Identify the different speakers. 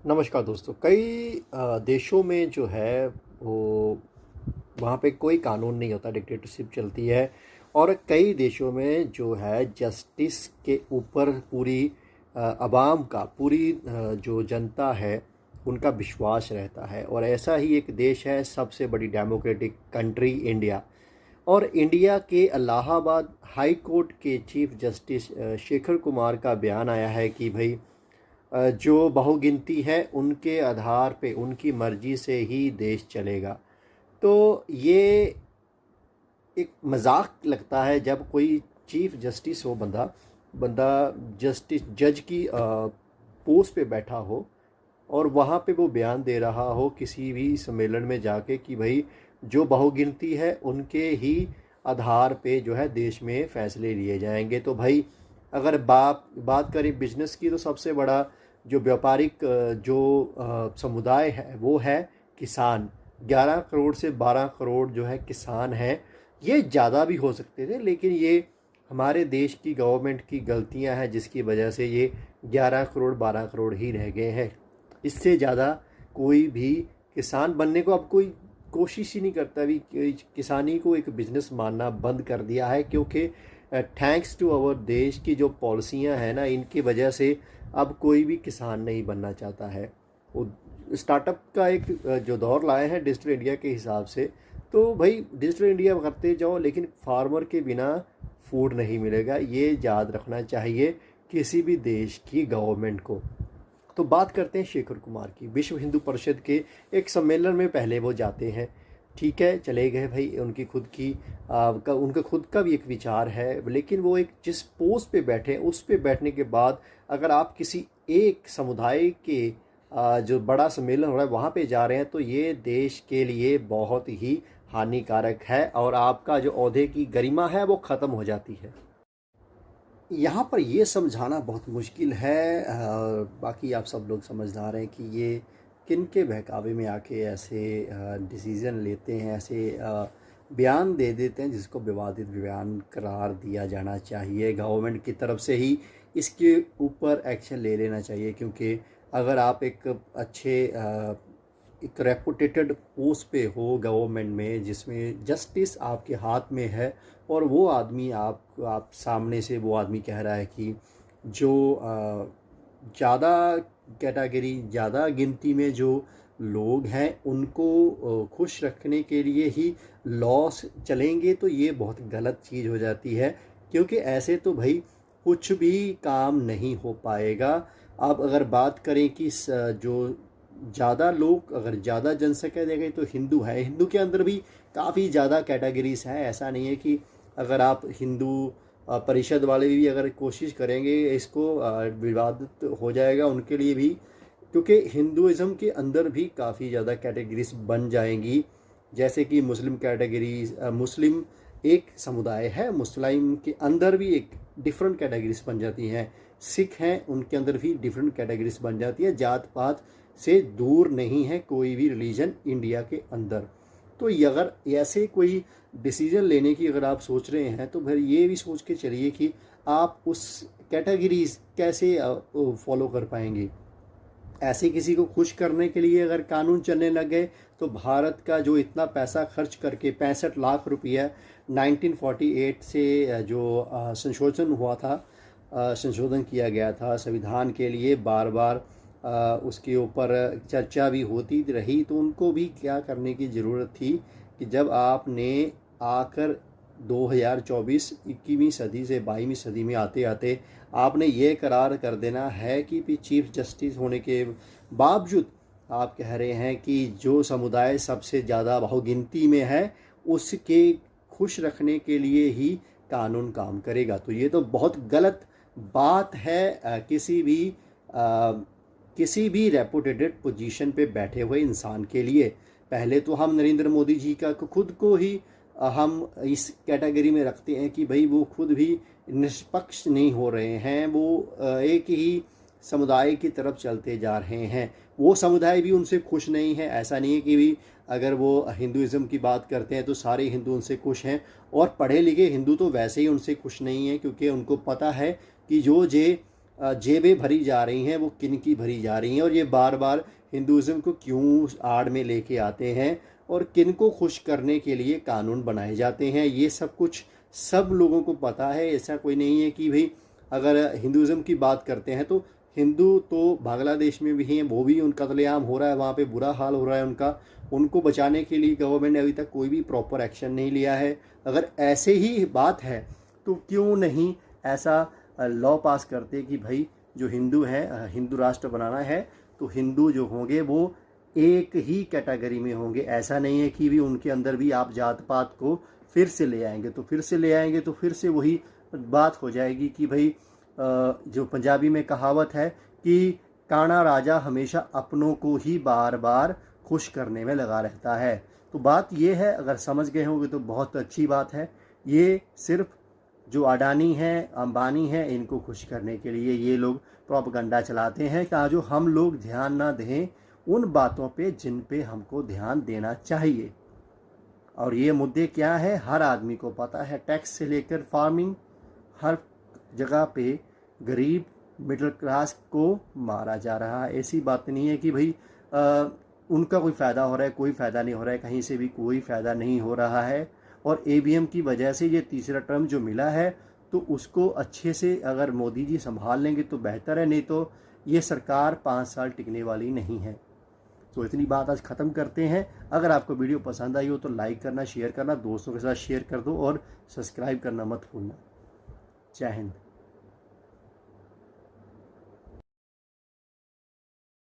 Speaker 1: नमस्कार दोस्तों। कई देशों में जो है वो वहाँ पे कोई कानून नहीं होता, डिक्टेटरशिप चलती है। और कई देशों में जो है जस्टिस के ऊपर पूरी अवाम का जो जनता है उनका विश्वास रहता है। और ऐसा ही एक देश है, सबसे बड़ी डेमोक्रेटिक कंट्री इंडिया। और इंडिया के इलाहाबाद हाई कोर्ट के चीफ जस्टिस शेखर कुमार का बयान आया है कि भाई जो बहुगिनती है उनके आधार पे उनकी मर्जी से ही देश चलेगा। तो ये एक मजाक लगता है जब कोई चीफ जस्टिस हो, बंदा बंदा जस्टिस जज की पोस्ट पे बैठा हो और वहाँ पे वो बयान दे रहा हो किसी भी सम्मेलन में जाके कि भाई जो बहुगिनती है उनके ही आधार पे जो है देश में फैसले लिए जाएंगे। तो भाई अगर बात करें बिजनेस की, तो सबसे बड़ा जो व्यापारिक समुदाय है वो है किसान। 11 करोड़ से 12 करोड़ जो है किसान हैं। ये ज़्यादा भी हो सकते थे, लेकिन ये हमारे देश की गवर्नमेंट की गलतियां हैं जिसकी वजह से ये 11 करोड़ 12 करोड़ ही रह गए हैं। इससे ज़्यादा कोई भी किसान बनने को अब कोई कोशिश ही नहीं करता। भी किसानी को एक बिज़नेस मानना बंद कर दिया है, क्योंकि थैंक्स टू अवर देश की जो पॉलिसियां हैं ना, इनकी वजह से अब कोई भी किसान नहीं बनना चाहता है। वो स्टार्टअप का एक जो दौर लाए हैं डिजिटल इंडिया के हिसाब से, तो भाई डिजिटल इंडिया करते जाओ, लेकिन फार्मर के बिना फूड नहीं मिलेगा। ये याद रखना चाहिए किसी भी देश की गवर्नमेंट को। तो बात करते हैं शेखर कुमार की। विश्व हिंदू परिषद के एक सम्मेलन में पहले वो जाते हैं, ठीक है, चले गए भाई। उनकी खुद की उनका खुद का भी एक विचार है, लेकिन वो एक जिस पोस्ट पे बैठे उस पे बैठने के बाद अगर आप किसी एक समुदाय के जो बड़ा सम्मेलन हो रहा है वहाँ पे जा रहे हैं, तो ये देश के लिए बहुत ही हानिकारक है और आपका जो ओहदे की गरिमा है वो ख़त्म हो जाती है। यहाँ पर ये समझाना बहुत मुश्किल है। बाकी आप सब लोग समझदार हैं कि ये किन के बहकावे में आके ऐसे डिसीज़न लेते हैं, ऐसे बयान दे देते हैं जिसको विवादित बयान करार दिया जाना चाहिए। गवर्नमेंट की तरफ से ही इसके ऊपर एक्शन ले लेना चाहिए, क्योंकि अगर आप एक अच्छे एक रेपुटेटेड पोस्ट पे हो गवर्नमेंट में, जिसमें जस्टिस आपके हाथ में है, और वो आदमी आप सामने से वो आदमी कह रहा है कि जो ज़्यादा कैटेगरी ज़्यादा गिनती में जो लोग हैं उनको खुश रखने के लिए ही लॉस चलेंगे, तो ये बहुत गलत चीज़ हो जाती है। क्योंकि ऐसे तो भाई कुछ भी काम नहीं हो पाएगा। आप अगर बात करें कि जो ज़्यादा लोग, अगर ज़्यादा जनसंख्या देखें तो हिंदू है, हिंदू के अंदर भी काफ़ी ज़्यादा कैटेगरीज हैं। ऐसा नहीं है कि अगर आप हिंदू परिषद वाले भी अगर कोशिश करेंगे इसको विवादित हो जाएगा उनके लिए भी, क्योंकि हिंदुज़म के अंदर भी काफ़ी ज़्यादा कैटेगरीज बन जाएंगी। जैसे कि मुस्लिम कैटेगरीज, मुस्लिम एक समुदाय है, मुस्लिम के अंदर भी एक डिफरेंट कैटेगरीज बन जाती हैं। सिख हैं, उनके अंदर भी डिफरेंट कैटेगरीज बन जाती है। जात पात से दूर नहीं है कोई भी रिलीजन इंडिया के अंदर। तो अगर ऐसे कोई डिसीजन लेने की अगर आप सोच रहे हैं, तो फिर ये भी सोच के चलिए कि आप उस कैटेगरीज कैसे फॉलो कर पाएंगे। ऐसे किसी को खुश करने के लिए अगर कानून चलने लग गए, तो भारत का जो इतना पैसा खर्च करके 65 लाख रुपया 1948 से जो संशोधन हुआ था, संशोधन किया गया था संविधान के लिए, बार बार उसके ऊपर चर्चा भी होती रही, तो उनको भी क्या करने की ज़रूरत थी कि जब आपने आकर 2024 21वीं सदी से 22वीं सदी में आते आते आपने ये करार कर देना है कि चीफ जस्टिस होने के बावजूद आप कह रहे हैं कि जो समुदाय सबसे ज़्यादा बहुगिनती में है उसके खुश रखने के लिए ही कानून काम करेगा। तो ये तो बहुत गलत बात है किसी भी रेपुटेटेड पोजीशन पे बैठे हुए इंसान के लिए। पहले तो हम नरेंद्र मोदी जी का खुद को ही हम इस कैटेगरी में रखते हैं कि भाई वो खुद भी निष्पक्ष नहीं हो रहे हैं, वो एक ही समुदाय की तरफ चलते जा रहे हैं। वो समुदाय भी उनसे खुश नहीं है। ऐसा नहीं है कि भी अगर वो हिंदुज़म की बात करते हैं तो सारे हिंदू उनसे खुश हैं, और पढ़े लिखे हिंदू तो वैसे ही उनसे खुश नहीं हैं, क्योंकि उनको पता है कि जेबें भरी जा रही हैं वो किन की भरी जा रही हैं, और ये बार बार हिंदुज़म को क्यों आड़ में लेके आते हैं और किन को खुश करने के लिए कानून बनाए जाते हैं, ये सब कुछ सब लोगों को पता है। ऐसा कोई नहीं है कि भाई अगर हिंदुज़म की बात करते हैं तो हिंदू तो बांग्लादेश में भी हैं, वो भी उनका कत्लेआम हो रहा है, वहाँ पे बुरा हाल हो रहा है उनका। उनको बचाने के लिए गवर्नमेंट ने अभी तक कोई भी प्रॉपर एक्शन नहीं लिया है। अगर ऐसे ही बात है तो क्यों नहीं ऐसा लॉ पास करते कि भाई जो हिंदू हैं, हिंदू राष्ट्र बनाना है तो हिंदू जो होंगे वो एक ही कैटेगरी में होंगे। ऐसा नहीं है कि भी उनके अंदर भी आप जात पात को फिर से ले आएंगे, तो फिर से वही बात हो जाएगी कि भाई जो पंजाबी में कहावत है कि काना राजा हमेशा अपनों को ही बार बार खुश करने में लगा रहता है। तो बात ये है, अगर समझ गए होंगे तो बहुत अच्छी बात है। ये सिर्फ जो अडानी हैं, अंबानी हैं, इनको खुश करने के लिए ये लोग प्रोपेगेंडा चलाते हैं ताकि जो हम लोग ध्यान ना दें उन बातों पे जिन पे हमको ध्यान देना चाहिए। और ये मुद्दे क्या है, हर आदमी को पता है। टैक्स से लेकर फार्मिंग, हर जगह पे गरीब मिडिल क्लास को मारा जा रहा है। ऐसी बात नहीं है कि भाई उनका कोई फ़ायदा हो रहा है, कोई फ़ायदा नहीं हो रहा है, कहीं से भी कोई फ़ायदा नहीं हो रहा है। और ईवीएम की वजह से ये तीसरा टर्म जो मिला है तो उसको अच्छे से अगर मोदी जी संभाल लेंगे तो बेहतर है, नहीं तो ये सरकार 5 साल टिकने वाली नहीं है। तो इतनी बात आज ख़त्म करते हैं। अगर आपको वीडियो पसंद आई हो तो लाइक करना, शेयर करना, दोस्तों के साथ शेयर कर दो और सब्सक्राइब करना मत भूलना। जय हिंद।